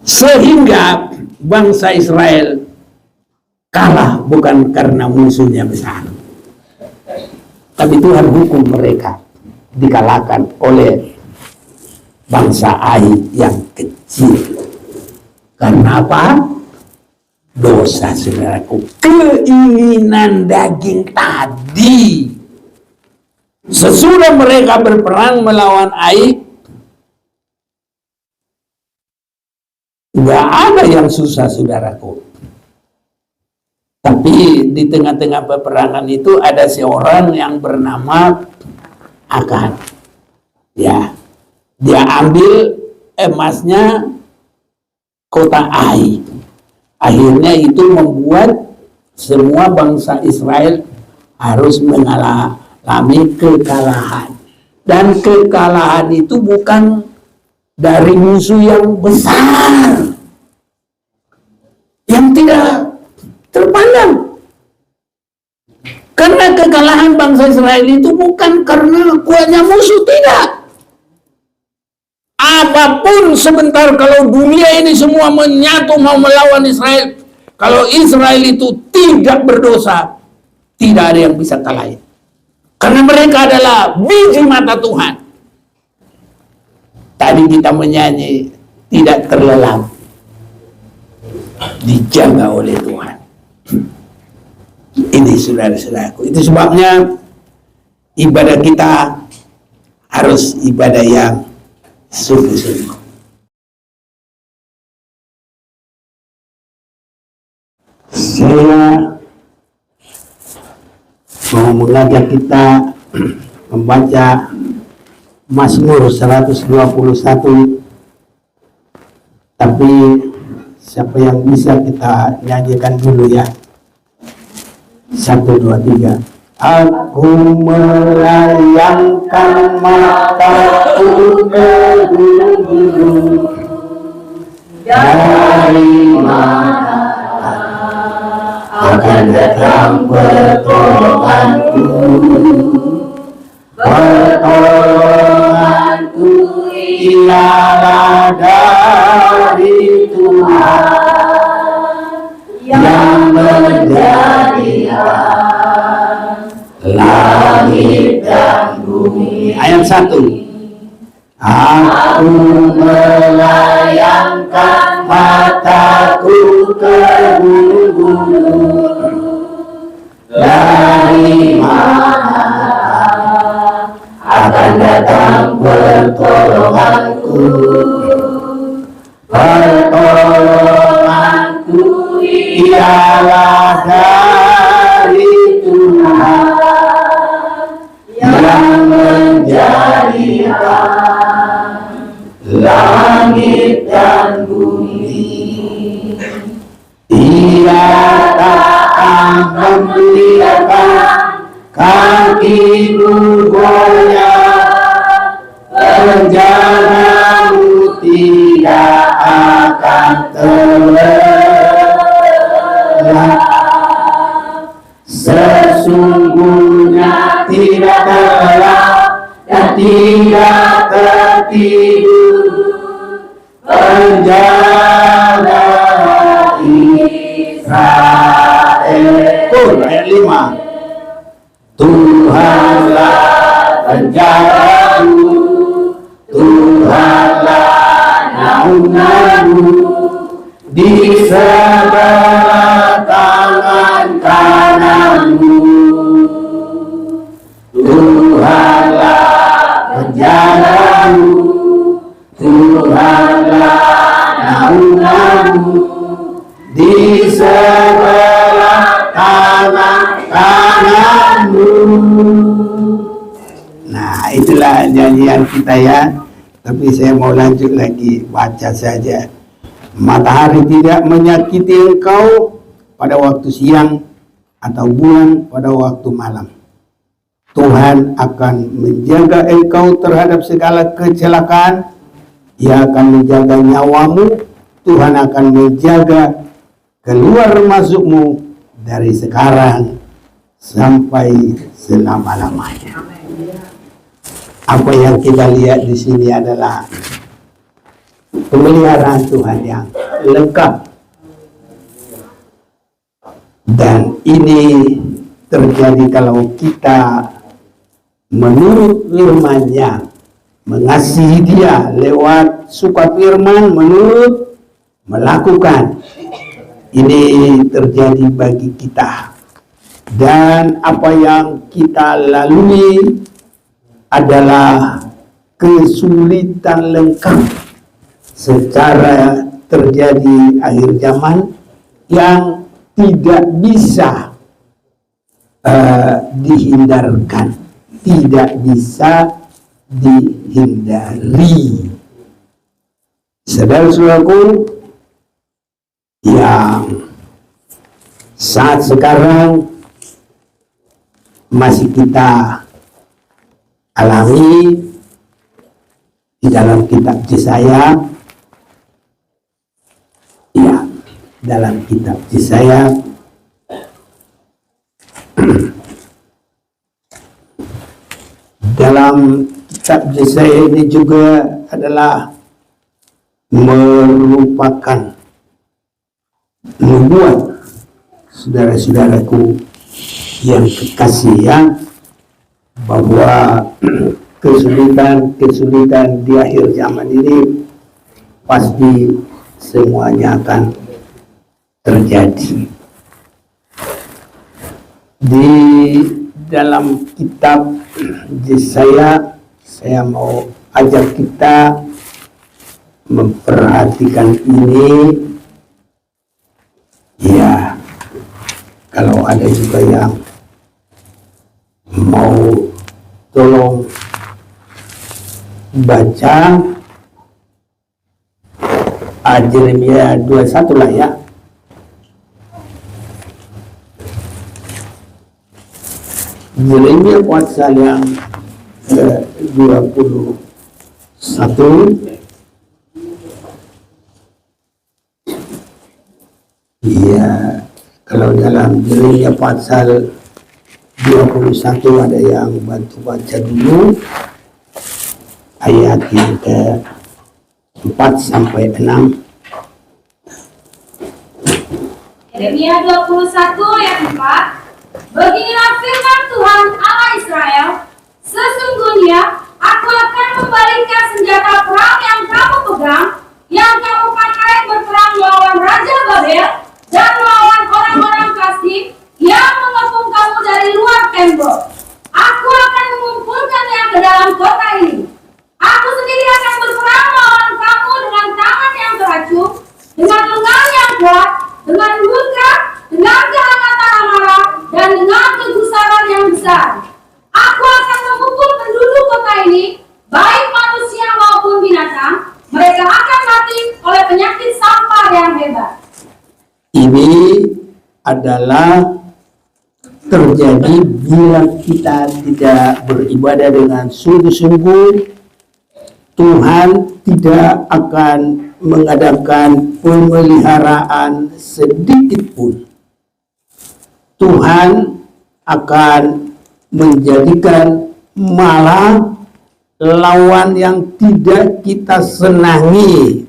Sehingga bangsa Israel kalah bukan karena musuhnya besar, tapi Tuhan hukum mereka dikalahkan oleh bangsa Ai yang kecil. Karena apa? Dosa, saudaraku, keinginan daging tadi. Sesudah mereka berperang melawan Ai, nggak ada yang susah, saudaraku. Tapi di tengah-tengah peperangan itu ada seorang yang bernama Akan. Ya, dia ambil emasnya kota Ai. Akhirnya itu membuat semua bangsa Israel harus mengalami kekalahan. Dan kekalahan itu bukan dari musuh yang besar, yang tidak terpandang. Karena kekalahan bangsa Israel itu bukan karena kuatnya musuh, tidak. Apapun sebentar, kalau dunia ini semua menyatu mau melawan Israel, kalau Israel itu tidak berdosa, tidak ada yang bisa kalahin. Karena mereka adalah biji mata Tuhan. Tadi kita menyanyi, tidak terlelap, dijaga oleh Tuhan. Ini saudara-saudaraku, itu sebabnya ibadah kita harus ibadah yang sungguh-sungguh. Saya mau mengajak kita membaca Mazmur 121, tapi siapa yang bisa kita nyanyikan dulu ya. 1, 2, 3. Aku melayangkan mataku ke gunung, dari mana akan datang pertolonganku. Pertolonganku ialah dari Tuhan yang menjadikan langit dan bumi. Ayat 1. Aku melayangkan mataku ke gunung, dari mana akan datang pertolonganku. Pertolonganku ialah dari Tuhan yang menjadikan langit dan bumi. Ia tak akan membiarkan kakimu goyah, penjagamu tidak akan terlelap. Sesungguhnya tidak terlelap dan tidak tertidur penjaga Israel. Ayat 5. Tuhanlah penjagamu, Tuhanlah naunganmu, di sebelah tangan kananmu. Tuhanlah penjagamu, Tuhanlah naunganmu, di sebelah tangan kananmu. Nah, itulah nyanyian kita ya. Tapi saya mau lanjut lagi, baca saja. Matahari tidak menyakiti engkau pada waktu siang, atau bulan pada waktu malam. Tuhan akan menjaga engkau terhadap segala kecelakaan. Ia akan menjaga nyawamu. Tuhan akan menjaga keluar masukmu dari sekarang sampai selama-lamanya. Apa yang kita lihat di sini adalah pemeliharaan Tuhan yang lengkap. Dan ini terjadi kalau kita menurut firman-Nya, mengasihi Dia lewat suka firman, menurut melakukan. Ini terjadi bagi kita. Dan apa yang kita lalui adalah kesulitan lengkap secara terjadi akhir zaman yang tidak bisa dihindarkan, tidak bisa dihindari. Saudara-saudaraku yang saat sekarang masih kita alami di dalam kitab Yesaya, ya, dalam kitab Yesaya dalam kitab Yesaya ini juga adalah merupakan nubuat, saudara-saudaraku yang kekasih, ya, bahwa kesulitan di akhir zaman ini pasti semuanya akan terjadi. Di dalam kitab Yesaya, saya mau ajak kita memperhatikan ini, ya. Kalau ada juga yang mau tolong baca Yeremia 21 lah, ya. Yeremia pasal yang ke-21. Ya, kalau dalam Yeremia pasal 21 ada yang bantu baca dulu ayat yang ke-4 sampai 6. Yeremia 21 ayat 4. Beginilah firman Tuhan Allah Israel, sesungguhnya aku akan membalikkan senjata perang yang kamu pegang, yang kamu pakai berperang melawan Raja Babel dan melawan orang-orang Kasdim yang mengepung kamu dari luar tembok. Aku akan mengumpulkannya ke dalam kota ini. Aku sendiri akan berperang melawan kamu dengan tangan yang teracung, dengan lengan yang kuat, dengan murka, dengan kehangatan amarah, dan dengan kegusaran yang besar. Aku akan memukul penduduk kota ini, baik manusia maupun binatang. Mereka akan mati oleh penyakit sampar yang hebat. Ini adalah terjadi bila kita tidak beribadah dengan sungguh-sungguh. Tuhan tidak akan mengadakan pemeliharaan sedikit pun. Tuhan akan menjadikan malah lawan yang tidak kita senangi.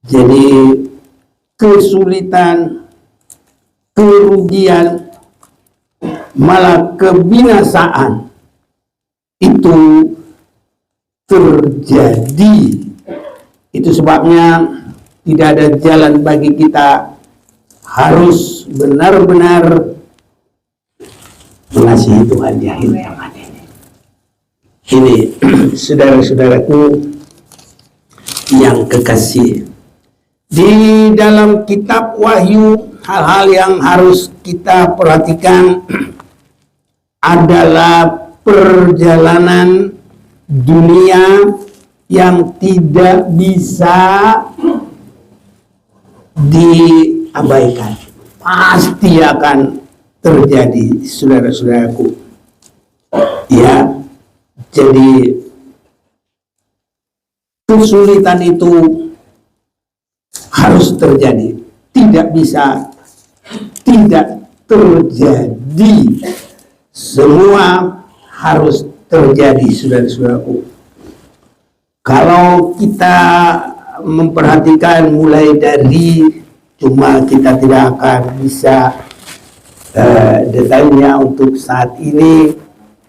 Jadi kesulitan, kerugian, malah kebinasaan itu terjadi. Itu sebabnya tidak ada jalan bagi kita, harus benar-benar mengasihi Tuhan di akhir zaman ini. Ini saudara-saudaraku yang kekasih, di dalam kitab Wahyu hal-hal yang harus kita perhatikan adalah perjalanan dunia yang tidak bisa diabaikan. Pasti akan terjadi, saudara-saudaraku. Ya, jadi kesulitan itu harus terjadi. Tidak bisa tidak terjadi. Semua harus terjadi, saudara-saudaraku. Kalau kita memperhatikan mulai dari, cuma kita tidak akan bisa detailnya untuk saat ini,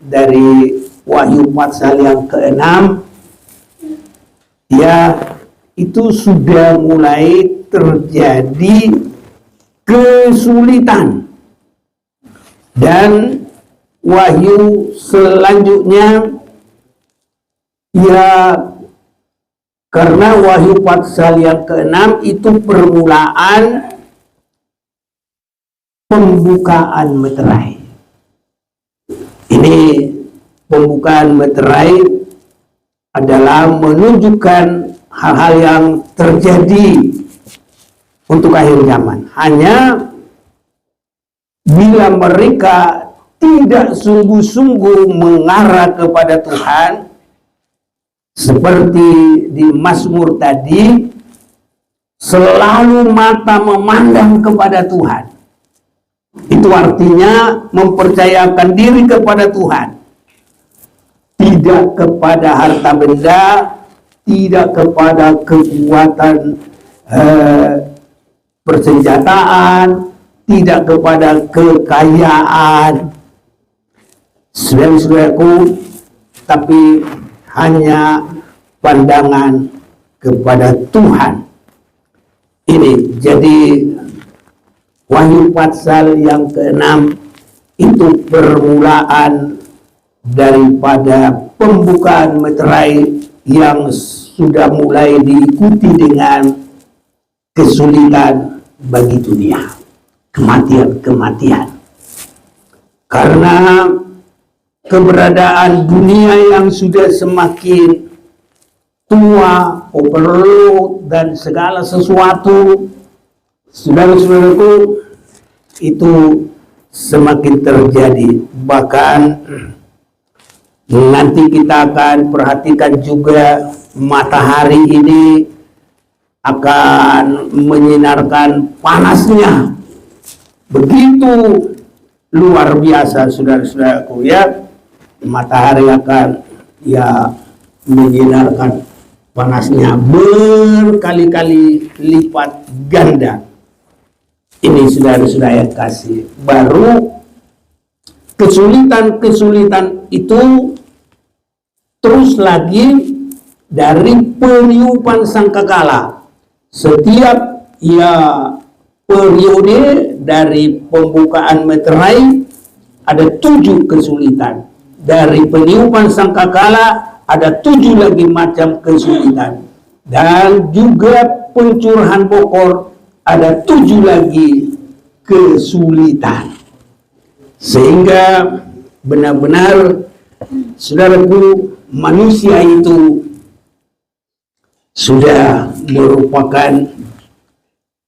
dari Wahyu pasal yang ke-6 ya, itu sudah mulai terjadi kesulitan. Dan Wahyu selanjutnya ya, karena Wahyu pasal yang ke-6 itu permulaan pembukaan meterai. Ini pembukaan meterai adalah menunjukkan hal-hal yang terjadi untuk akhir zaman. Hanya bila mereka tidak sungguh-sungguh mengarah kepada Tuhan, seperti di Mazmur tadi, selalu mata memandang kepada Tuhan. Itu artinya mempercayakan diri kepada Tuhan, tidak kepada harta benda, tidak kepada kekuatan persenjataan, tidak kepada kekayaan, saudara-saudaraku, tapi hanya pandangan kepada Tuhan. Ini jadi Wahyu pasal yang ke-6 itu permulaan daripada pembukaan meterai yang sudah mulai diikuti dengan kesulitan bagi dunia, kematian-kematian. Karena keberadaan dunia yang sudah semakin tua, overload, dan segala sesuatu, saudara-saudaraku, itu semakin terjadi. Bahkan nanti kita akan perhatikan juga matahari ini akan menyinarkan panasnya begitu luar biasa, saudara-saudaraku ya. Matahari akan ya menyinarkan panasnya berkali-kali lipat ganda. Ini saudara-saudara yang kasih, baru kesulitan-kesulitan itu terus lagi dari peniupan sangkakala. Setiap ya periode dari pembukaan meterai ada 7 kesulitan. Dari peniupan sangkakala ada 7 lagi macam kesulitan. Dan juga pencurahan bokor ada 7 lagi kesulitan. Sehingga benar-benar saudaraku, manusia itu sudah merupakan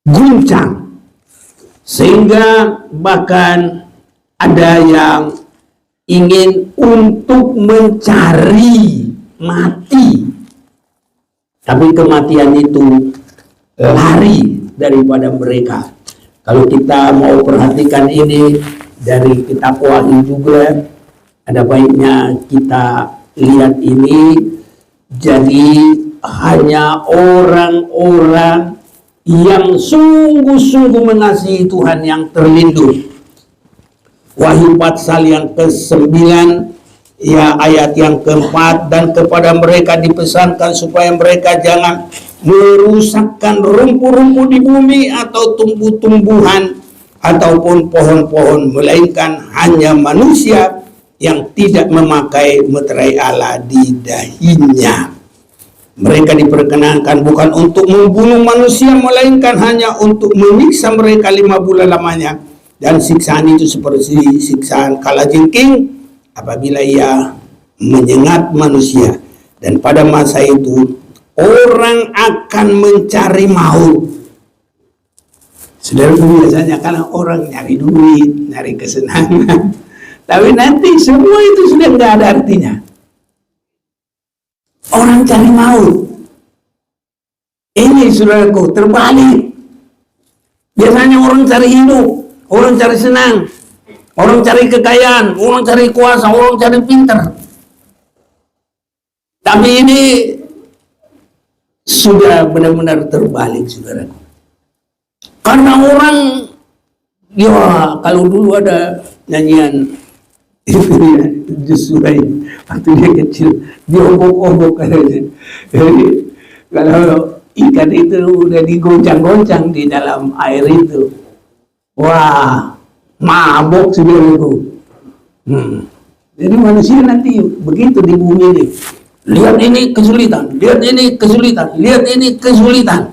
guncang, sehingga bahkan ada yang ingin untuk mencari mati, tapi kematian itu lari daripada mereka. Kalau kita mau perhatikan ini dari kitab Wahyu juga, ada baiknya kita lihat ini. Jadi hanya orang-orang yang sungguh-sungguh mengasihi Tuhan yang terlindung. Wahyu pasal yang ke-9 ya ayat yang ke-4, dan kepada mereka dipesankan supaya mereka jangan merusakkan rumput-rumput di bumi atau tumbuh-tumbuhan ataupun pohon-pohon, melainkan hanya manusia yang tidak memakai meterai Allah di dahinya. Mereka diperkenankan bukan untuk membunuh manusia, melainkan hanya untuk menyiksa mereka 5 bulan lamanya. Dan siksaan itu seperti siksaan kalajengking apabila ia menyengat manusia. Dan pada masa itu orang akan mencari maut. Saudara, biasanya kan orang nyari duit, nyari kesenangan, tapi nanti semua itu sudah tidak ada artinya. Orang cari maut. Ini saudaraku terbalik. Biasanya orang cari hidup, orang cari senang, orang cari kekayaan, orang cari kuasa, orang cari pintar. Tapi ini sudah benar-benar terbalik, saudaraku. Karena orang, ya kalau dulu ada nyanyian itu ya, Josuai waktu dia kecil, dia obok-obok katanya. Jadi kalau ikan itu udah digoncang-goncang di dalam air itu, wah, mabok saudaraku. Jadi manusia nanti begitu di bumi ini. Lihat ini kesulitan, lihat ini kesulitan, lihat ini kesulitan.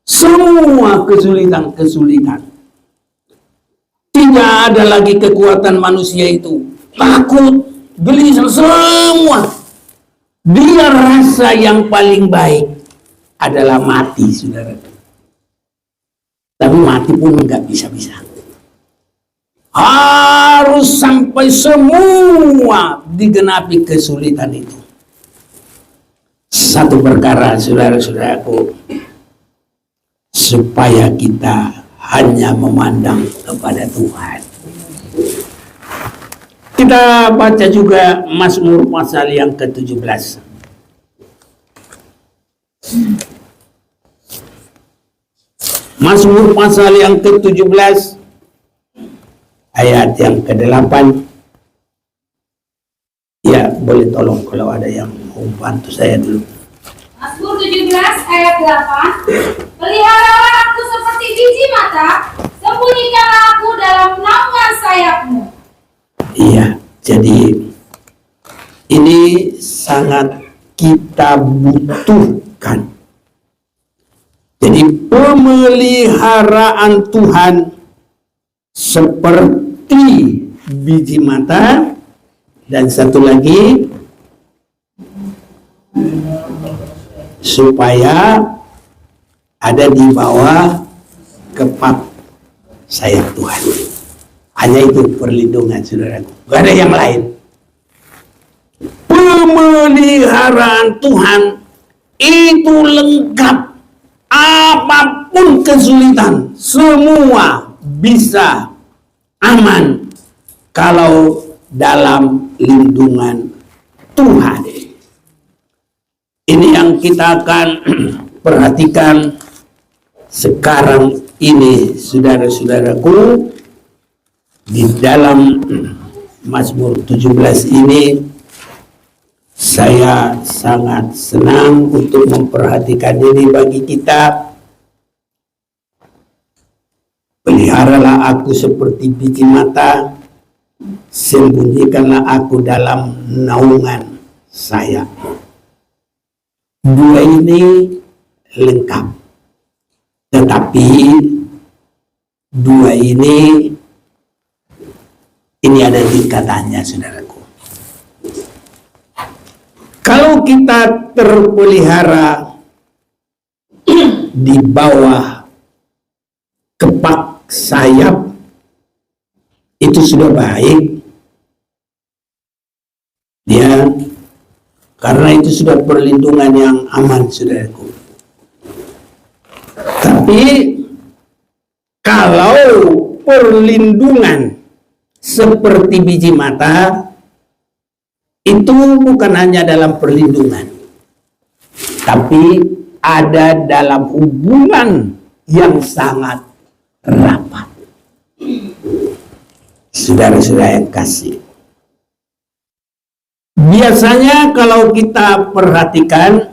Semua kesulitan-kesulitan. Tidak ada lagi kekuatan manusia itu. Takut, gelisah, semua. Dia rasa yang paling baik adalah mati, saudara. Tapi mati pun nggak bisa-bisa. Harus sampai semua digenapi kesulitan itu. Satu perkara, saudara-saudaraku, supaya kita hanya memandang kepada Tuhan. Kita baca juga Mazmur pasal yang ke-17. Mazmur pasal yang ke-17 ayat yang ke-8. Ya, boleh tolong kalau ada yang mau bantu saya dulu. Mazmur 17 ayat 8. Peliharalah aku seperti biji mata, sembunyikanlah aku dalam naungan sayapmu. Iya, jadi ini sangat kita butuhkan. Jadi pemeliharaan Tuhan seperti biji mata, dan satu lagi supaya ada di bawah kepak sayap Tuhan. Hanya itu perlindungan, saudaraku. Gak ada yang lain. Pemeliharaan Tuhan itu lengkap. Apapun kesulitan, semua bisa aman kalau dalam lindungan Tuhan. Ini yang kita akan perhatikan sekarang ini, saudara-saudaraku. Di dalam Mazmur 17 ini saya sangat senang untuk memperhatikan ini bagi kita. Peliharalah aku seperti biji mata, sembunyikanlah aku dalam naungan sayap. Dua ini lengkap, tetapi dua ini ada tingkatannya, saudaraku. Kalau kita terpelihara di bawah kepak sayap, itu sudah baik, ya, karena itu sudah perlindungan yang aman, saudaraku. Tapi kalau perlindungan seperti biji mata, itu bukan hanya dalam perlindungan, tapi ada dalam hubungan yang sangat rapat. Saudara-saudara yang kasih, biasanya kalau kita perhatikan,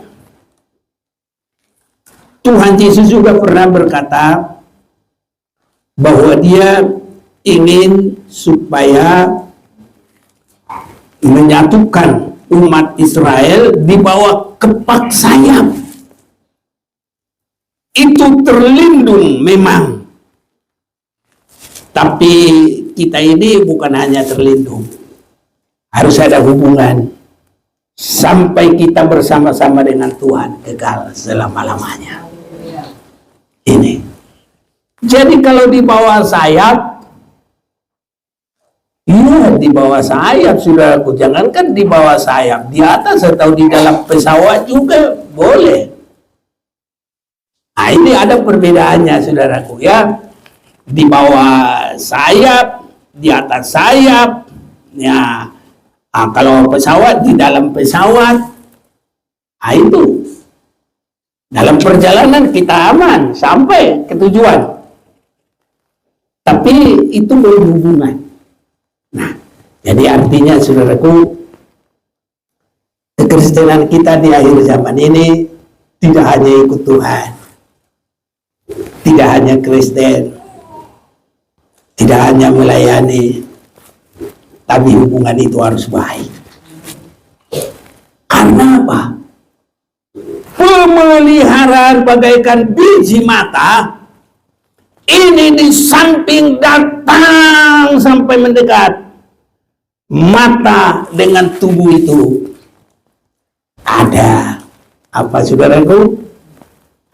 Tuhan Yesus juga pernah berkata bahwa Dia ingin supaya menyatukan umat Israel di bawah kepak sayap. Itu terlindung memang, tapi kita ini bukan hanya terlindung, harus ada hubungan sampai kita bersama-sama dengan Tuhan kekal selama-lamanya. Ini jadi kalau di bawah sayap, iya, di bawah sayap, saudaraku. Jangankan di bawah sayap, di atas atau di dalam pesawat juga boleh. Nah, ini ada perbedaannya, saudaraku, ya. Di bawah sayap, di atas sayap, ya. Nah, kalau pesawat, di dalam pesawat, nah itu. Dalam perjalanan kita aman sampai ke tujuan. Tapi itu berhubungan. Nah, jadi artinya saudaraku, kekristenan kita di akhir zaman ini tidak hanya ikut Tuhan, tidak hanya Kristen, tidak hanya melayani, tapi hubungan itu harus baik. Karena apa? Pemeliharaan bagaikan biji mata ini di samping datang sampai mendekat, mata dengan tubuh itu ada apa saudaraku?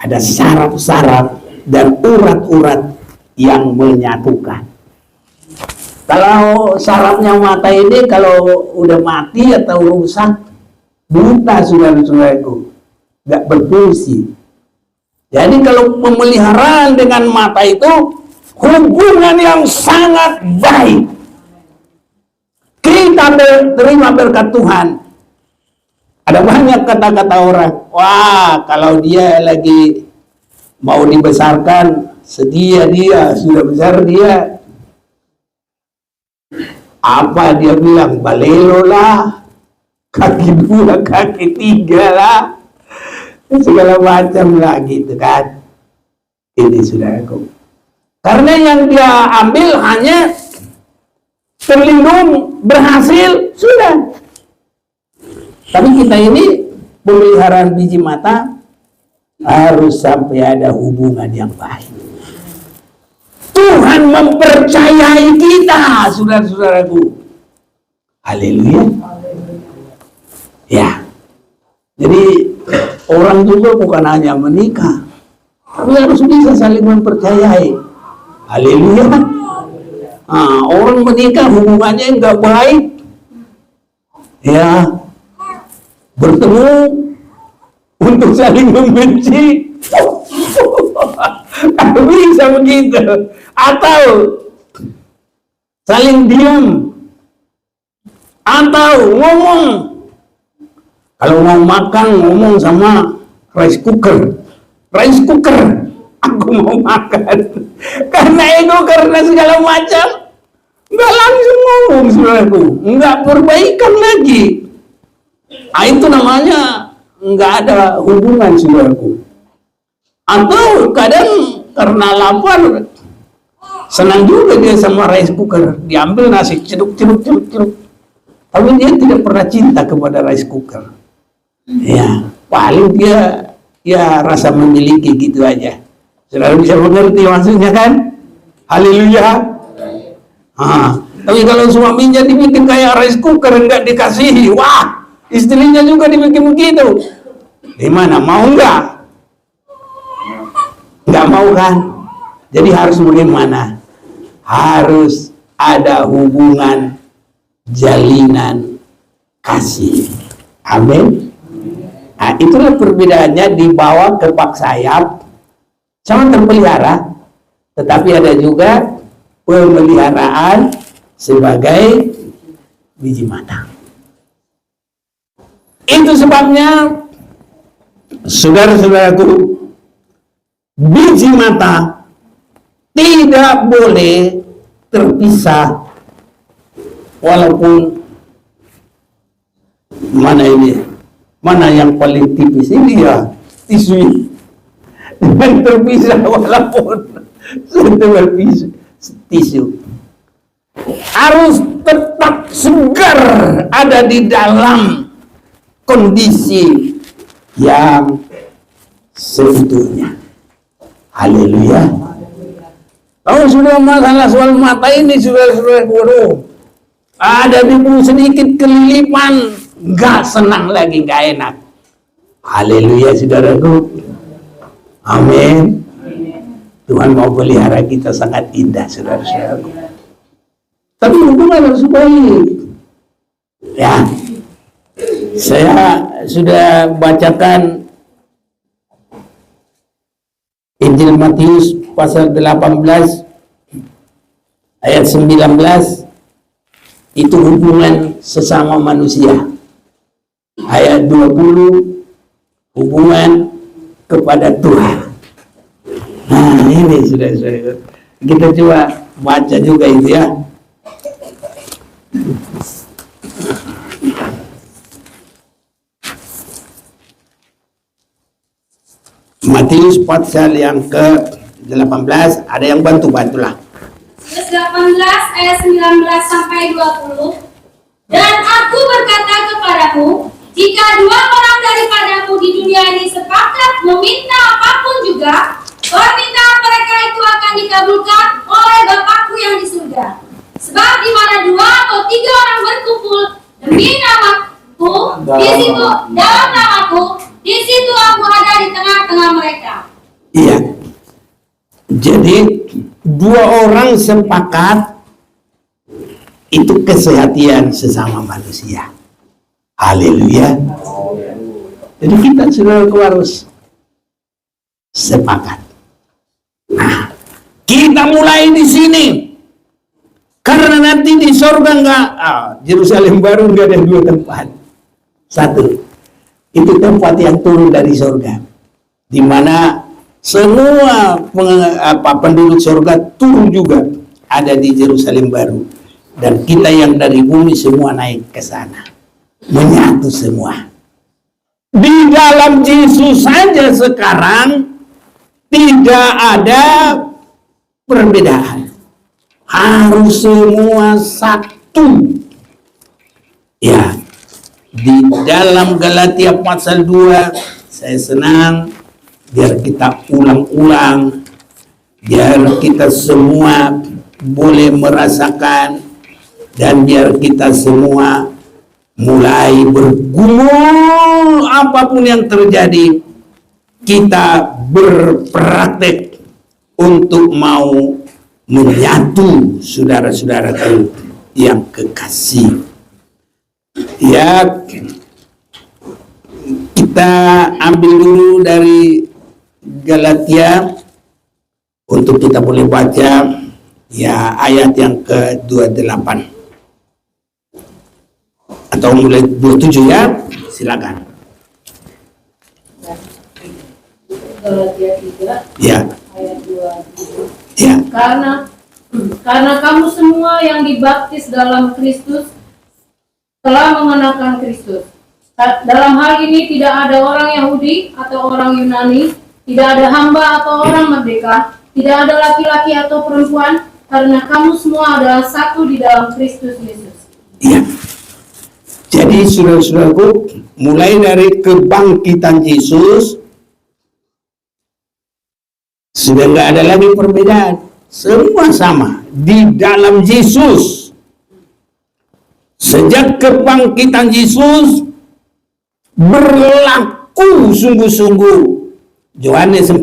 Ada saraf-saraf dan urat-urat yang menyatukan. Kalau sarafnya mata ini kalau udah mati atau rusak, buta saudara-saudaraku, nggak berfungsi. Jadi kalau pemeliharaan dengan mata itu hubungan yang sangat baik. Kita terima berkat Tuhan. Ada banyak kata-kata orang, wah kalau dia lagi mau dibesarkan, sedia dia, sudah besar dia. Apa dia bilang? Balelo lah, kaki 2, kaki 3 lah, segala macam lah gitu kan. Ini saudaraku, karena yang dia ambil hanya terlindung, berhasil, sudah. Tapi kita ini pemeliharaan biji mata harus sampai ada hubungan yang baik. Tuhan mempercayai kita, saudara-saudaraku. Haleluya. Ya. Jadi orang juga bukan hanya menikah, tapi harus bisa saling mempercayai. Haleluya. Orang menikah hubungannya nggak baik, ya bertemu untuk saling membenci. Kalau bisa begitu, atau saling diam, atau ngomong. Kalau mau makan ngomong sama rice cooker, aku mau makan. Karena ego, karena segala macam, nggak langsung ngomong saudaraku, nggak perbaikan lagi. Itu namanya nggak ada hubungan saudaraku. Atau kadang karena lapar, senang juga dia sama rice cooker, diambil nasi ceduk, tapi dia tidak pernah cinta kepada rice cooker. Ya, paling dia ya rasa memiliki gitu aja. Saudara bisa mengerti maksudnya kan? Haleluya. Tapi kalau suaminya dibikin kayak rice cooker, enggak dikasihi, wah, istrinya juga dibikin begitu. Gimana? Mau enggak? Enggak mau kan? Jadi harus bagaimana? Harus ada hubungan jalinan kasih. Amin. Nah, itulah perbedaannya, dibawa ke pak sayap sama terpelihara, tetapi ada juga pemeliharaan sebagai biji mata. Itu sebabnya saudara-saudaraku, biji mata tidak boleh terpisah, walaupun mana yang paling tipis ini ya tisu yang terpisah, walaupun setebal tisu harus tetap segar, ada di dalam kondisi yang seutuhnya. Haleluya. Kalau sudah masalah soal mata ini, saudara-saudara, ada timbul sedikit kelilipan, nggak senang lagi, nggak enak. Haleluya, saudaraku. Amin. Tuhan mau pelihara kita sangat indah, saudara-saudaraku. Tapi hubungan harus baik. Ya, saya sudah bacakan Injil Matius pasal 18 ayat 19. Itu hubungan sesama manusia. Ayat 20, hubungan kepada Tuhan. Nah, ini sudah kita coba baca juga itu ya. Matius pasal yang ke-18, ada yang bantulah. Matius 18 ayat 19 sampai 20. Dan aku berkata kepadamu, jika dua orang daripadamu di dunia ini sepakat meminta apapun juga, permintaan mereka itu akan dikabulkan oleh Bapakku yang di surga. Sebab di mana dua atau tiga orang berkumpul demi namaku, di situ dalam namaku, di situ aku ada di tengah-tengah mereka. Iya. Jadi dua orang sepakat itu kesehatian sesama manusia. Haleluya. Jadi kita sudah harus sepakat. Nah, kita mulai di sini. Karena nanti di sorga enggak, Yerusalem baru enggak ada dua tempat. Satu, itu tempat yang turun dari sorga, di mana semua penduduk sorga turun juga ada di Yerusalem baru, dan kita yang dari bumi semua naik ke sana, menyatu semua. Di dalam Yesus saja sekarang tidak ada perbedaan. Harus semua satu. Ya, di dalam Galatia pasal 2, saya senang biar kita ulang-ulang, biar kita semua boleh merasakan, dan biar kita semua mulai bergumul apapun yang terjadi, kita berpraktek untuk mau menyatu saudara-saudaraku yang kekasih. Ya, kita ambil dulu dari Galatia untuk kita boleh baca ya ayat yang ke-28 atau mulai 27 ya, silakan. Galatia 3 Ya. ayat 27. Ya. Karena kamu semua yang dibaptis dalam Kristus telah mengenakan Kristus. Dalam hal ini tidak ada orang Yahudi atau orang Yunani, tidak ada hamba atau orang merdeka, tidak ada laki-laki atau perempuan, karena kamu semua adalah satu di dalam Kristus Yesus. Iya. Jadi saudara-saudaraku, mulai dari kebangkitan Yesus sudah nggak ada lagi perbedaan, semua sama di dalam Yesus. Sejak kebangkitan Yesus berlaku sungguh-sungguh. Yohanes 14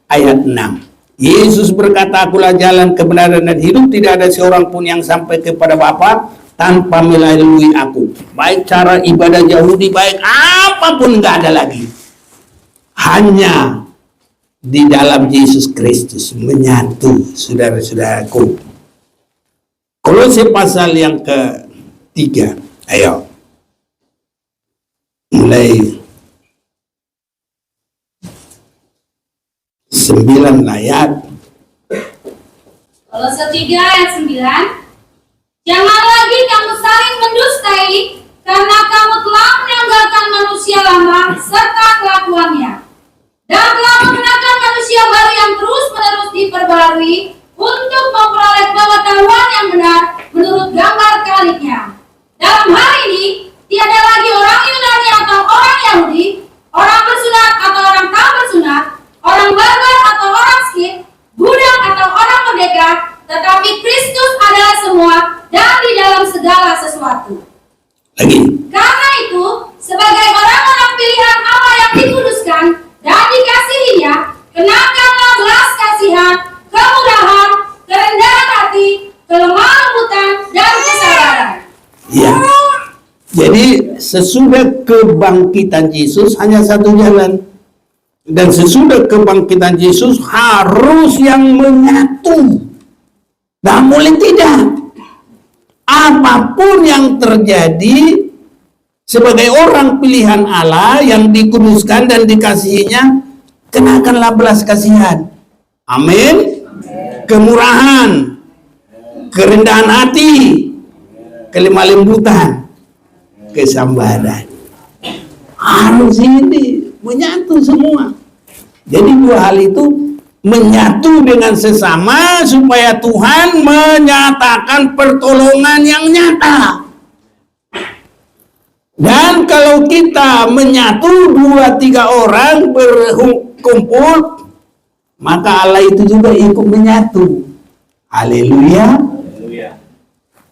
ayat 6. Yesus berkata, akulah jalan, kebenaran dan hidup, tidak ada seorang pun yang sampai kepada Bapa tanpa melalui aku. Baik cara ibadah Yahudi, baik apapun nggak ada lagi. Hanya di dalam Yesus Kristus menyatu saudara-saudaraku. Kolose pasal yang ke-3. Ayo. Mulai 9 ayat. Kolose 3 ayat 9. Jangan lagi kamu saling mendustai, karena kamu telah menanggalkan manusia lama serta kelakuannya, dan telah mengenakan manusia baru yang terus-menerus diperbarui untuk memperoleh pengetahuan yang benar menurut gambar kehaliknya. Dalam hal ini, tiada lagi orang Yunani atau orang Yahudi, orang bersunat atau orang tak bersunat, orang barbar atau orang skit, budak atau orang merdeka, tetapi Kristus adalah semua dan di dalam segala sesuatu. Lagi. Karena itu, sebagai orang-orang pilihan Allah yang dikuduskan dan dikasihinya, kenakanlah belas kasihan, kemurahan, kerendahan hati, kelemah lembutan, dan kesabaran. Ya. Jadi sesudah kebangkitan Yesus hanya satu jalan. Dan sesudah kebangkitan Yesus harus yang menyatu. Nah, boleh tidak. Apapun yang terjadi, sebagai orang pilihan Allah yang dikuduskan dan dikasihinya, kenakanlah belas kasihan. Amin. Kemurahan, kerendahan hati, kelemah lembutan, kesabaran. Harus ini menyatu semua. Jadi dua hal itu menyatu dengan sesama supaya Tuhan menyatakan pertolongan yang nyata. Dan kalau kita menyatu 2-3 orang berkumpul, maka Allah itu juga ikut menyatu. Haleluya.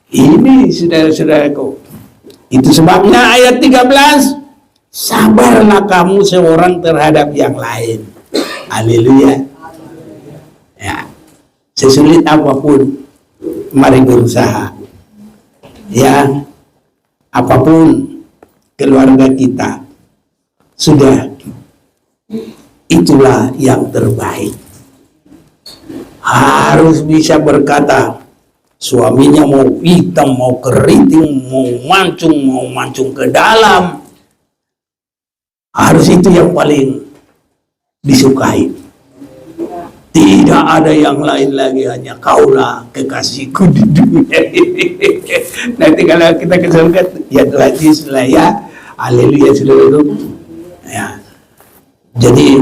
Ini saudara-saudaraku. Itu sebabnya ayat 13, sabarlah kamu seorang terhadap yang lain. Haleluya. Ya, sesulit apapun, mari berusaha. Ya, apapun keluarga kita, sudah itulah yang terbaik. Harus bisa berkata, suaminya mau hitam, mau keriting, mau mancung ke dalam. Harus itu yang paling disukai. Tidak ada yang lain lagi, hanya kaulah kekasihku di dunia ini. Nanti kalau kita ke surga, ya Tuhan Yesus lah ya. Haleluya, saudara. Ya. Jadi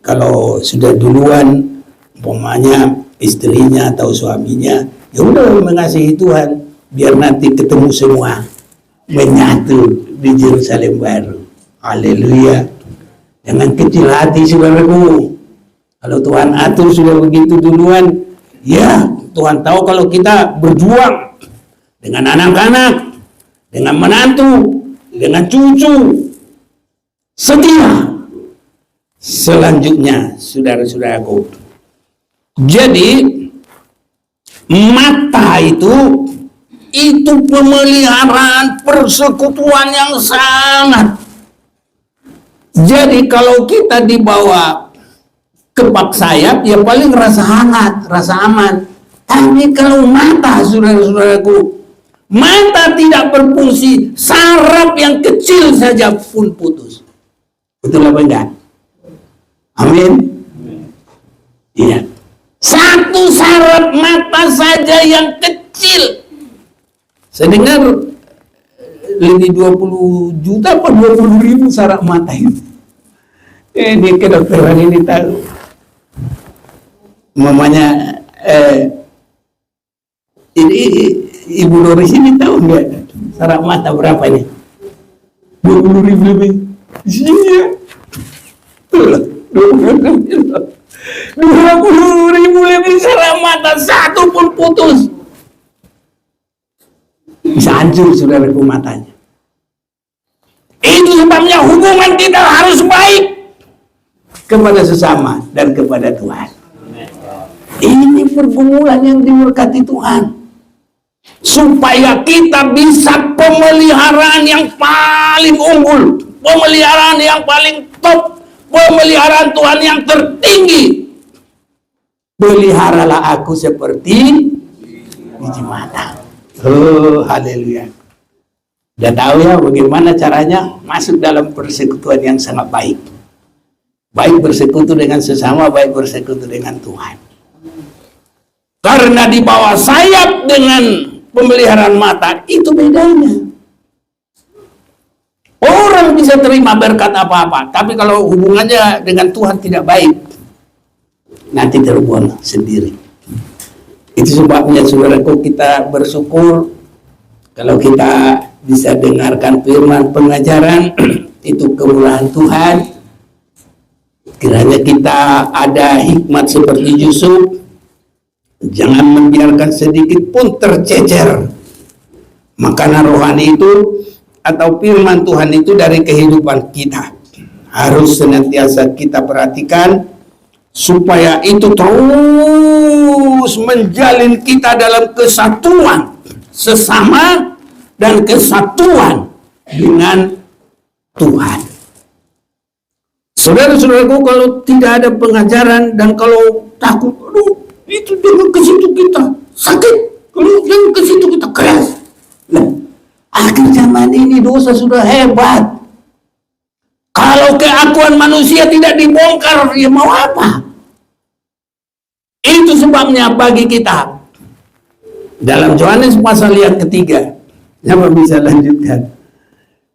kalau sudah duluan, umpamanya istrinya atau suaminya, ya udah mengasihi Tuhan, biar nanti ketemu semua, menyatu di Yerusalem baru. Haleluya. Jangan kecil hati, saudaraku. Kalau Tuhan atur sudah begitu duluan, ya Tuhan tahu kalau kita berjuang dengan anak-anak, dengan menantu, dengan cucu, setia. Selanjutnya, saudara-saudaraku, jadi mata itu pemeliharaan persekutuan yang sangat. Jadi kalau kita dibawa kepak sayap, ya paling rasa hangat, rasa aman. Tapi kalau mata, saudara-saudaraku, mata tidak berfungsi, saraf yang kecil saja pun putus. Betul apa enggak? Amin. Iya. Satu saraf mata saja yang kecil. Saya dengar lebih 20 juta apa 20.000 saraf mata itu. Di kedokteran ini tahu. Mamanya ini Ibu Doris ini tahu nggak saraf mata berapa ini? 20.000 lebih. Iya. Tuh, 20.000 lebih saraf mata, satu pun putus. Bisa hancur saudaraku matanya. Itu sebabnya hubungan kita harus baik kepada sesama dan kepada Tuhan. Ini pergumulan yang diberkati Tuhan, supaya kita bisa pemeliharaan yang paling unggul, pemeliharaan yang paling top, pemeliharaan Tuhan yang tertinggi. Peliharalah aku seperti biji mata. Oh, haleluya. Udah tahu ya bagaimana caranya masuk dalam persekutuan yang sangat baik. Baik bersekutu dengan sesama, baik bersekutu dengan Tuhan. Karena di bawah sayap dengan pemeliharaan mata, itu bedanya. Orang bisa terima berkat apa-apa, tapi kalau hubungannya dengan Tuhan tidak baik, nanti terbuang sendiri. Itu sebabnya saudaraku, kita bersyukur kalau kita bisa dengarkan firman pengajaran, itu kemurahan Tuhan. Kiranya kita ada hikmat seperti Yusuf. Jangan membiarkan sedikit pun tercecer makanan rohani itu atau firman Tuhan itu dari kehidupan kita. Harus senantiasa kita perhatikan supaya itu terus menjalin kita dalam kesatuan sesama dan kesatuan dengan Tuhan. Saudara-saudaraku, kalau tidak ada pengajaran dan kalau takut, aduh, itu jangan ke situ kita sakit, kalau jangan ke situ kita keras. Nah, akhir zaman ini dosa sudah hebat. Kalau keakuan manusia tidak dibongkar, ya mau apa? Itu sebabnya bagi kita dalam Yohanes pasal yang ketiga, siapa bisa lanjutkan?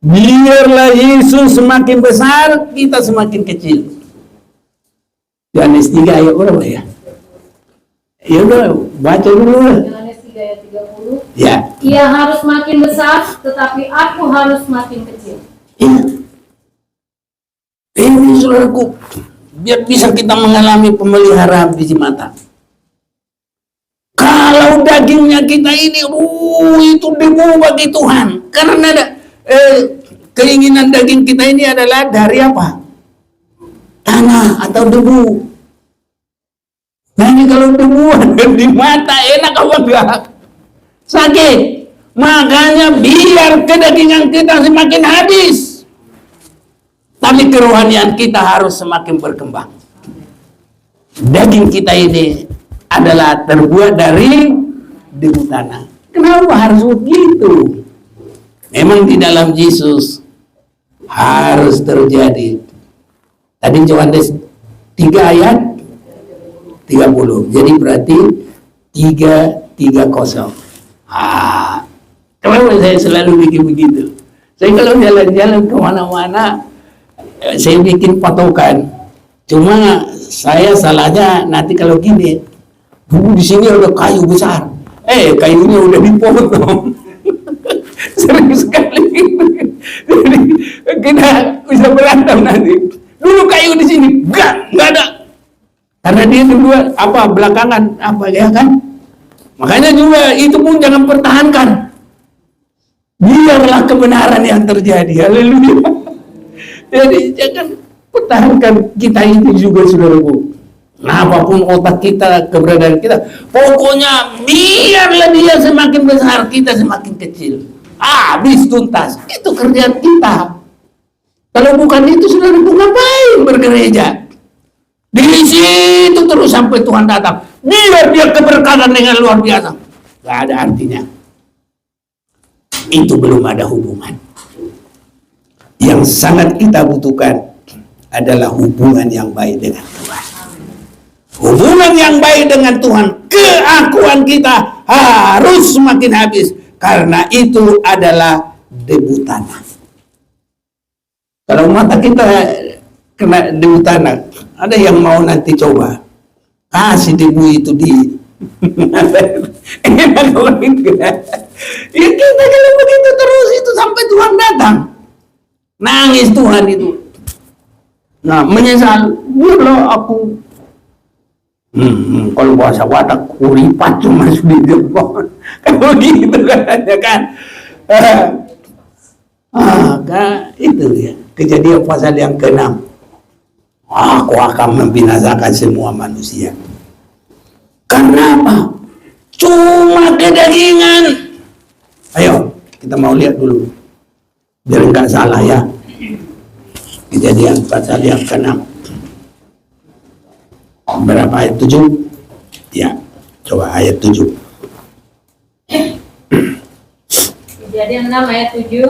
Biarlah Yesus semakin besar, kita semakin kecil. Yohanes 3 ayat berapa ya? Ya udah, baca dulu. Yohanes 3 ayat 30. Ya. Ia harus makin besar, tetapi aku harus makin kecil. Iya. Ini saudaraku, biar bisa kita mengalami pemeliharaan biji mata. Kalau dagingnya kita ini, itu debu bagi Tuhan. Karena ada keinginan daging kita ini adalah dari apa? Tanah atau debu. Nah ini kalau debu ada di mata, enak apa enggak? Sakit. Makanya biar kedagingan kita semakin habis, tapi kerohanian kita harus semakin berkembang. Daging kita ini adalah terbuat dari debu tanah. Kenapa harus begitu? Memang di dalam Yesus harus terjadi. Tadi Yohanes 3 ayat 30. Jadi berarti 330. Kenapa saya selalu bikin begitu? Saya kalau jalan-jalan kemana-mana, saya bikin patokan. Cuma saya salahnya nanti kalau gini, di sini ada kayu besar, kayunya udah dipotong. Sering sekali gitu. Jadi kita bisa berantem nanti. Dulu kayu di sini, nggak ada. Karena dia dulu belakangan ya kan? Makanya juga itu pun jangan pertahankan. Biarlah kebenaran yang terjadi. Haleluya. Jadi jangan pertahankan kita itu juga, saudaraku. Nah, apapun otak kita, keberadaan kita, pokoknya biarlah dia semakin besar, kita semakin kecil. Habis tuntas. Itu kerjaan kita. Kalau bukan itu, saudaraku, ngapain bergereja? Di situ terus sampai Tuhan datang. Biar dia keberkatan dengan luar biasa. Gak ada artinya. Itu belum ada hubungan. Yang sangat kita butuhkan adalah hubungan yang baik dengan Tuhan. Hubungan yang baik dengan Tuhan, keakuan kita harus semakin habis. Karena itu adalah debu tanah. Kalau mata kita kena debu tanah, ada yang mau nanti coba kasih debu itu di enak kalau enggak. Ya kita kalau begitu terus itu sampai Tuhan datang. Nangis Tuhan itu. Nah, menyesal. Biarlah aku. Kalau bahasa Batak, kuripat cuma sudah jempol. Kalau gitu kan. Itu ya. Kejadian pasal yang ke-6. Aku akan membinasakan semua manusia. Karena apa? Cuma kedagingan. Ayo, kita mau lihat dulu. Biar enggak salah ya. Kejadian pasal yang ke-6. Berapa ayat 7? Ya, coba ayat 7. Kejadian 6 ayat 7.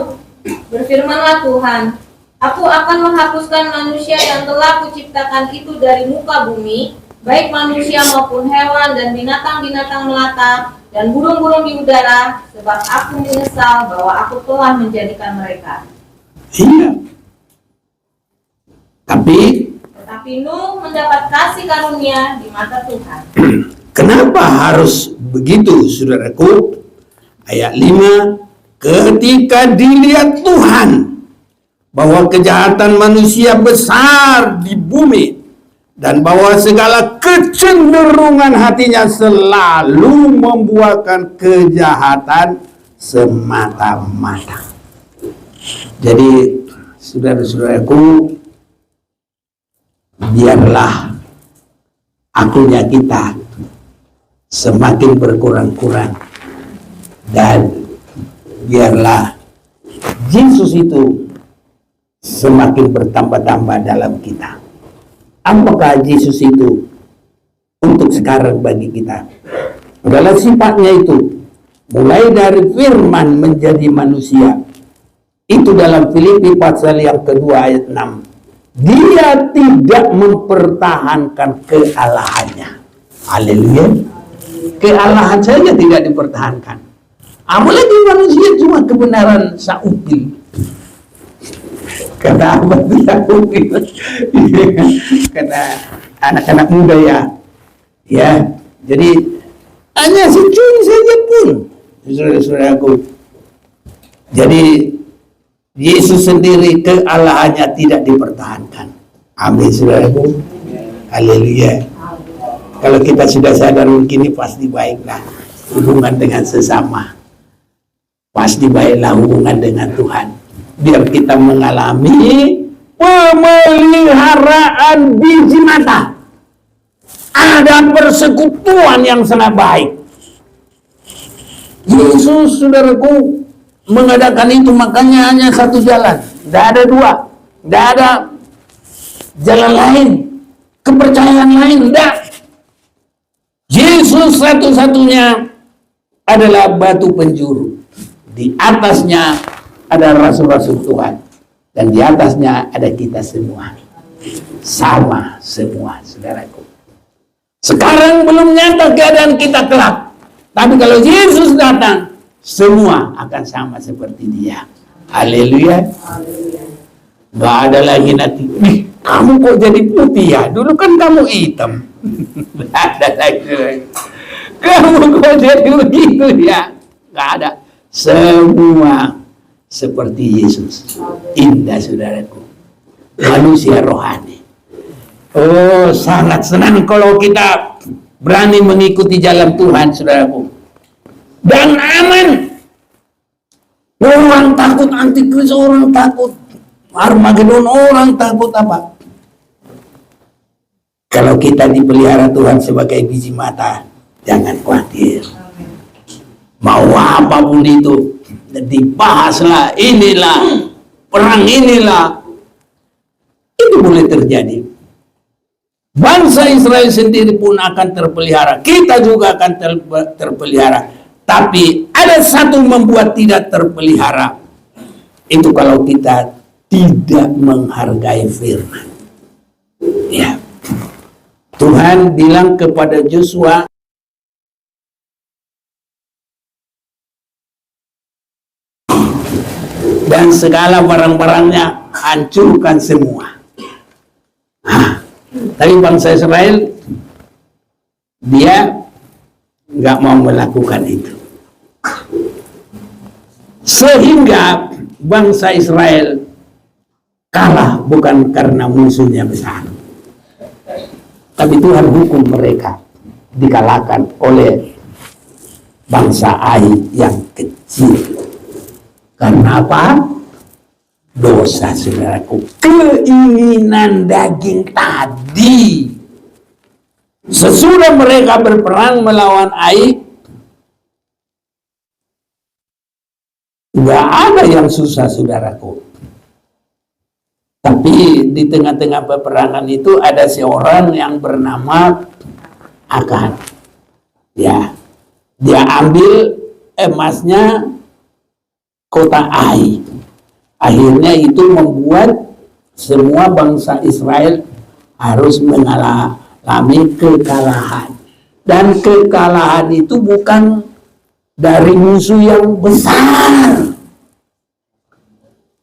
Berfirmanlah Tuhan, aku akan menghapuskan manusia yang telah kuciptakan itu dari muka bumi, baik manusia maupun hewan dan binatang-binatang melata dan burung-burung di udara, sebab aku menyesal bahwa aku telah menjadikan mereka. Iya. Tetapi Nuh mendapat kasih karunia di mata Tuhan. Kenapa harus begitu, saudaraku? Ayat 5, ketika dilihat Tuhan bahwa kejahatan manusia besar di bumi dan bahwa segala kecenderungan hatinya selalu membuahkan kejahatan semata-mata. Jadi, saudara-saudaraku, biarlah akunya kita semakin berkurang-kurang dan biarlah Yesus itu semakin bertambah-tambah dalam kita. Apakah Yesus itu untuk sekarang bagi kita? Adalah sifatnya itu, mulai dari firman menjadi manusia. Itu dalam Filipi pasal yang kedua ayat 6. Dia tidak mempertahankan kealahannya. Haleluya. Kealahan saja tidak dipertahankan. Apalagi manusia cuma kebenaran saupil. Kata apa itu saupil? Kata anak-anak muda ya. Ya, jadi hanya securi saja pun, saudara-saudaraku. Jadi Yesus sendiri kealahannya tidak dipertahankan. Amin, saudaraku. Haleluya. Kalau kita sudah sadar begini, pasti baiklah hubungan dengan sesama. Pasti baiklah hubungan dengan Tuhan. Biar kita mengalami pemeliharaan biji mata. Ada persekutuan yang sangat baik. Yesus, saudaraku, mengadakan itu, makanya hanya satu jalan. Tidak ada dua. Tidak ada jalan lain. Kepercayaan lain. Tidak. Yesus satu-satunya adalah batu penjuru. Di atasnya ada rasul-rasul Tuhan. Dan di atasnya ada kita semua. Sama semua, saudaraku. Sekarang belum nyata keadaan kita kelak. Tapi kalau Yesus datang, semua akan sama seperti dia. Haleluya. Gak ada lagi nanti, kamu kok jadi putih ya? Dulu kan kamu hitam. Gak ada lagi. Kamu kok jadi begitu ya? Gak ada. Semua seperti Yesus. Indah, saudaraku. Manusia rohani. Oh, sangat senang kalau kita berani mengikuti jalan Tuhan, saudaraku. Dan aman. Orang takut antikris, orang takut Armageddon, orang takut apa? Kalau kita dipelihara Tuhan sebagai biji mata, jangan khawatir. Mau apapun itu, dibahaslah, inilah, perang inilah, itu boleh terjadi. Bangsa Israel sendiri pun akan terpelihara, kita juga akan terpelihara. Tapi ada satu membuat tidak terpelihara, itu kalau kita tidak menghargai firman. Ya. Tuhan bilang kepada Joshua, dan segala barang-barangnya hancurkan semua. Tapi bangsa Israel, dia nggak mau melakukan itu. Sehingga bangsa Israel kalah bukan karena musuhnya besar. Tapi Tuhan hukum mereka dikalahkan oleh bangsa Ai yang kecil. Karena apa? Dosa, saudaraku. Keinginan daging tadi. Sesudah mereka berperang melawan Ai, nggak ada yang susah, saudaraku. Tapi di tengah-tengah peperangan itu ada seorang yang bernama Akan. Ya, dia ambil emasnya kota Ai. Akhirnya itu membuat semua bangsa Israel harus mengalami kekalahan. Dan kekalahan itu bukan dari musuh yang besar,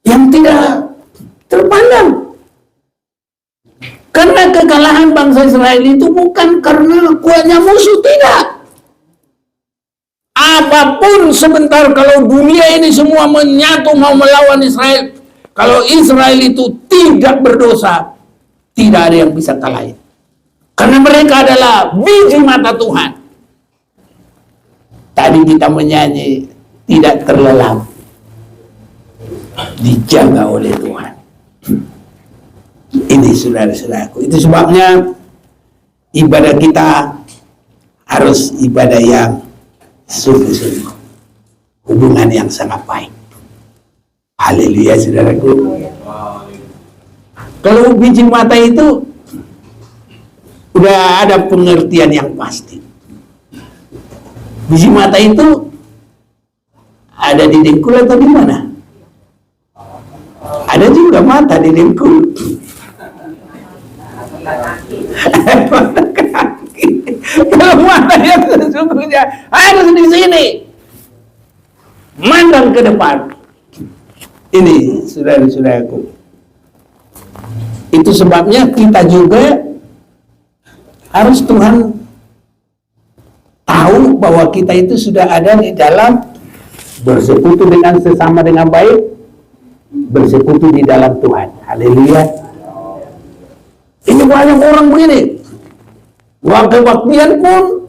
yang tidak terpandang. Karena kekalahan bangsa Israel itu bukan karena kuatnya musuh, tidak. Apapun sebentar, kalau dunia ini semua menyatu mau melawan Israel, kalau Israel itu tidak berdosa, tidak ada yang bisa kalahin. Karena mereka adalah biji mata Tuhan. Tadi kita menyanyi, tidak terlelap, dijaga oleh Tuhan. Ini saudara-saudaraku, itu sebabnya ibadah kita harus ibadah yang sungguh-sungguh, hubungan yang sangat baik. Haleluya, saudaraku. Kalau biji mata itu udah ada pengertian yang pasti. Biji mata itu ada di dengkul atau di mana? Ada juga mata di dengkul. Kalau mata yang sesungguhnya harus di sini, mandang ke depan. Ini saudara-saudaraku, itu sebabnya kita juga harus Tuhan tahu bahwa kita itu sudah ada di dalam bersekutu dengan sesama dengan baik, bersekutu di dalam Tuhan. Haleluya. Ini banyak orang begini, waktu-waktian pun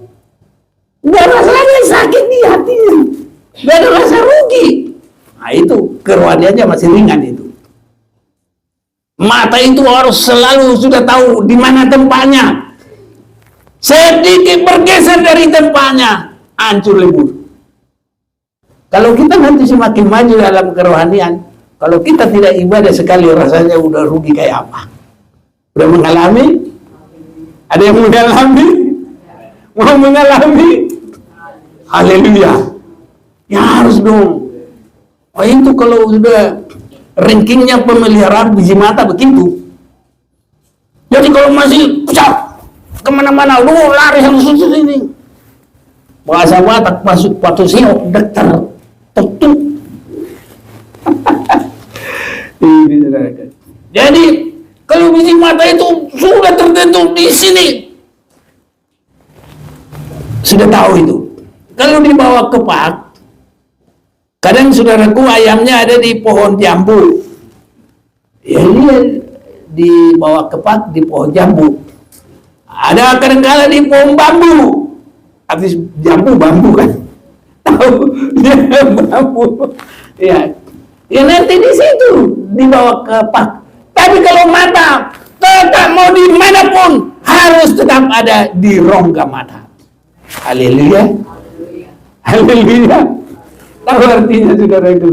nggak rasanya sakit di hatinya, nggak ada rasa rugi. Nah itu kerohaniannya masih ringan itu. Mata itu harus selalu sudah tahu di mana tempatnya. Sedikit bergeser dari tempatnya, hancur lebur. Kalau kita nanti semakin maju dalam kerohanian, kalau kita tidak ibadah sekali rasanya udah rugi kayak apa? Udah mengalami? Ada yang mengalami? Mau mengalami? Haleluya. Ya harus dong. Oh itu kalau sudah rankingnya pemeliharaan biji mata begitu. Jadi kalau masih pusat kemana-mana, lu lari harus ini. Bahasa Batak masuk patu siok dokter tutup. Jadi kalau biji mata itu sudah tertentu di sini, sudah tahu itu. Kalau dibawa ke pak, kadang saudaraku ayamnya ada di pohon jambu. Ya ini dibawa ke pak di pohon jambu. Ada kadang-kala di pohon bambu. Habis jambu bambu kan. Tahu dia bambu. Ya. Ya nanti di situ dibawa ke pak. Tapi kalau mata tetap mau dimanapun harus tetap ada di rongga mata. Haleluya. Haleluya. Tahu artinya saudara itu?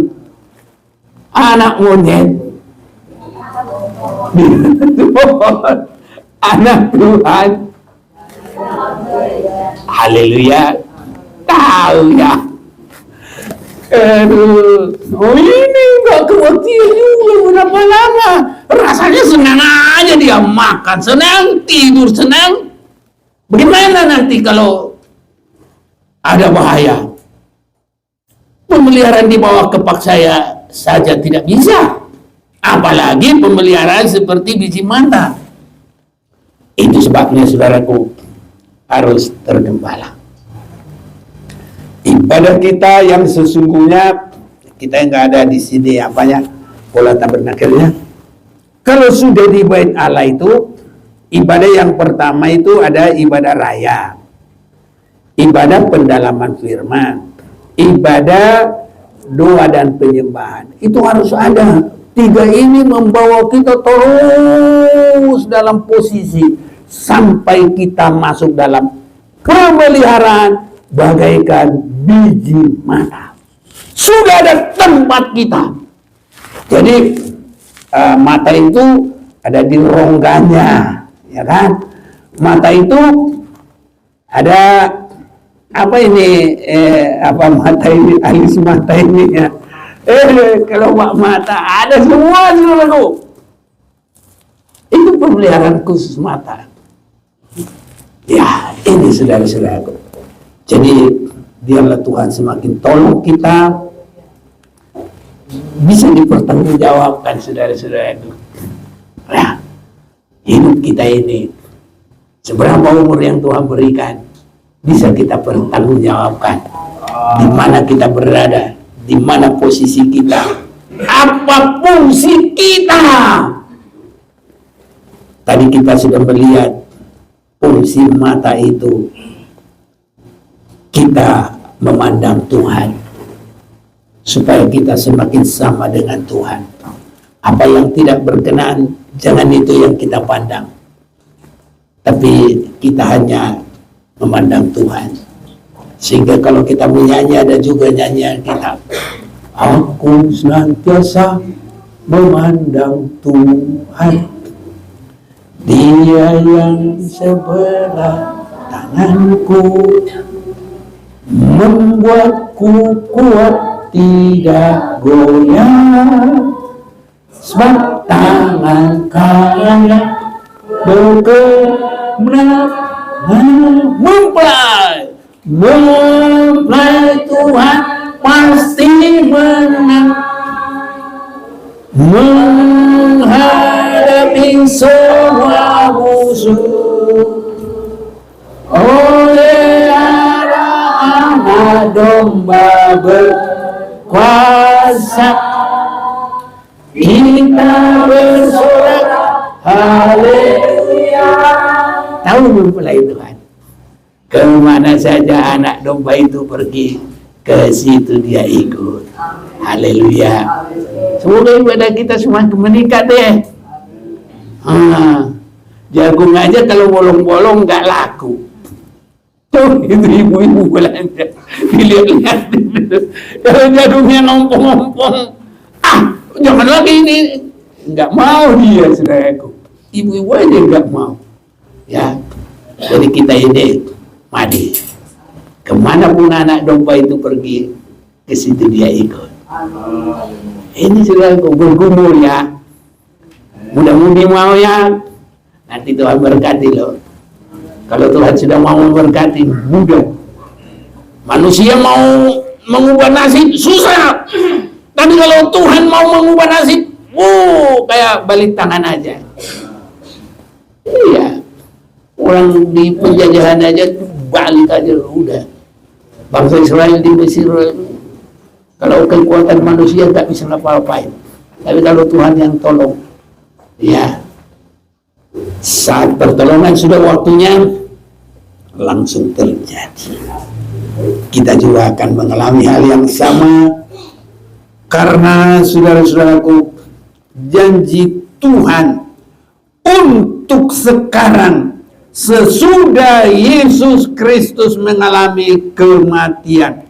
Anak monyet. Anak Tuhan. Haleluya. Tahu ya. Aduh, oh ini enggak kematian juga berapa lama. Rasanya senang aja dia makan, senang, tidur senang. Bagaimana nanti kalau ada bahaya? Pemeliharaan di bawah kepak saya saja tidak bisa. Apalagi pemeliharaan seperti biji mata. Itu sebabnya saudaraku harus tergembala. Ibadah kita yang sesungguhnya, kita yang nggak ada di sini apanya pola tabernakelnya. Kalau sudah di bait Allah itu, ibadah yang pertama itu ada ibadah raya, ibadah pendalaman firman, ibadah doa dan penyembahan. Itu harus ada. Tiga ini membawa kita terus dalam posisi sampai kita masuk dalam pemeliharaan bagaikan biji mata. Sudah ada tempat kita. Jadi mata itu ada di rongganya, ya kan? Mata itu ada apa ini? Apa mata ini? Alis mata ini ya. Kalau mata ada semua seluruh. Itu pemeliharaan khusus mata. Ya, ini saudara-saudaraku. Jadi biarlah Tuhan semakin tolong kita bisa dipertanggungjawabkan saudara-saudara itu. Nah, hidup kita ini seberapa umur yang Tuhan berikan bisa kita pertanggungjawabkan. Di mana kita berada, di mana posisi kita, apa fungsi kita. Tadi kita sudah melihat fungsi mata itu. Kita memandang Tuhan supaya kita semakin sama dengan Tuhan. Apa yang tidak berkenan, jangan itu yang kita pandang, tapi kita hanya memandang Tuhan. Sehingga kalau kita menyanyi, ada juga nyanyian kita, aku senantiasa memandang Tuhan, Dia yang sebelah tanganku, membuatku kuat tidak goyah, sebab tangan kanan berkemenangan, mempelai Tuhan pasti menang, menghadapi semua musuh. Oleh darah anak domba berkuasa, kita bersorak haleluya. Tahu mempelai Tuhan, kemana saja anak domba itu pergi, ke situ dia ikut. Haleluya. Semoga ibadah kita semakin meningkat deh. Jagung aja kalau bolong-bolong nggak laku. Tuh, itu ibu-ibu belanja. Dilihat-lihat kalau jagungnya ngompong-ngompong, jangan lagi ini. Nggak mau dia, saudaraku. Ibu-ibu aja nggak mau. Ya, jadi kita ini mari kemana pun anak domba itu pergi, ke situ dia ikut. Ini saudaraku bergumul ya. Mudah-mudahan mau ya. Nanti Tuhan berkati loh. Kalau Tuhan sudah mau memberkati, mudah. Manusia mau mengubah nasib susah. Tapi kalau Tuhan mau mengubah nasib, kayak balik tangan aja. Iya. Orang di penjajahan aja balik aja udah. Bangsa Israel di Mesir, kalau kekuatan manusia tak bisa ngapa-ngapain. Tapi kalau Tuhan yang tolong, ya. Saat pertolongan sudah waktunya, langsung terjadi. Kita juga akan mengalami hal yang sama, karena saudara-saudaraku, janji Tuhan untuk sekarang sesudah Yesus Kristus mengalami kematian,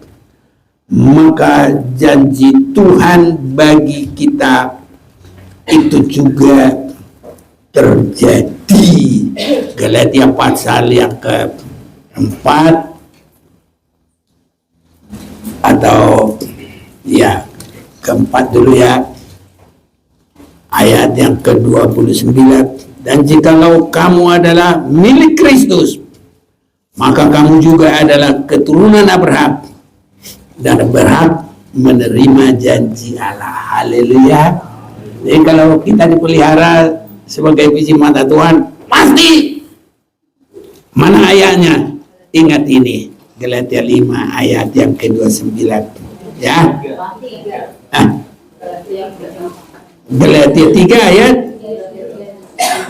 maka janji Tuhan bagi kita itu juga terjadi. Galatia pasal yang keempat atau ya keempat dulu ya, ayat yang ke-29. Dan jikalau kamu adalah milik Kristus, maka kamu juga adalah keturunan Abraham dan berhak menerima janji Allah. Haleluya. Jadi kalau kita dipelihara sebagai biji mata Tuhan, pasti. Mana ayatnya? Ingat ini, Galatia 5 ayat yang ke-29 ya. Galatia 3 ayat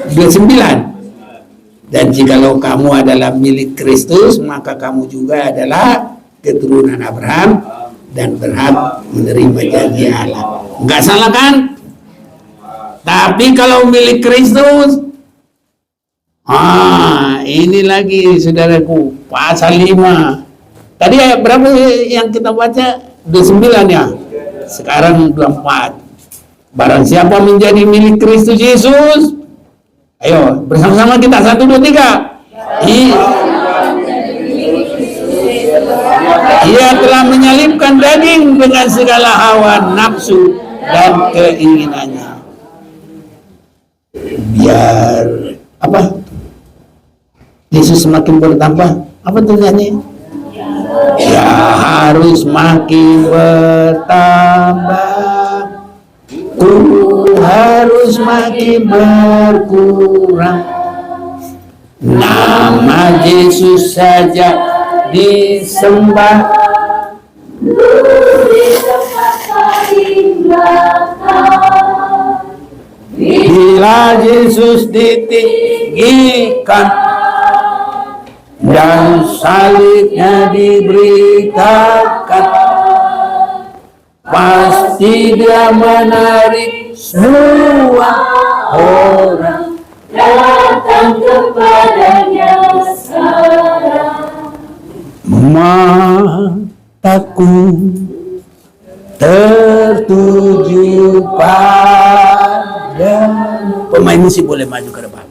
29. Dan jikalau kamu adalah milik Kristus, maka kamu juga adalah keturunan Abraham dan berhak menerima janji Allah. Enggak salah kan? Tapi kalau milik Kristus, ini lagi saudaraku, pasal 5. Tadi ayat berapa yang kita baca? 29 ya. Sekarang 24. Barang siapa menjadi milik Kristus Yesus, ayo bersama-sama kita 1, 2, 3. Ia telah menyalibkan daging dengan segala hawa nafsu dan keinginannya. Biar apa? Yesus semakin bertambah. Apa tulisannya? Ya harus makin bertambah, ku harus makin berkurang. Nama Yesus saja disembah, di tempat paling belakang. Bila Yesus ditinggikan dan salibnya diberitakan, pasti dia menarik semua orang datang kepadanya sekarang. Mataku tertuju pada. Pemain musik boleh maju ke depan.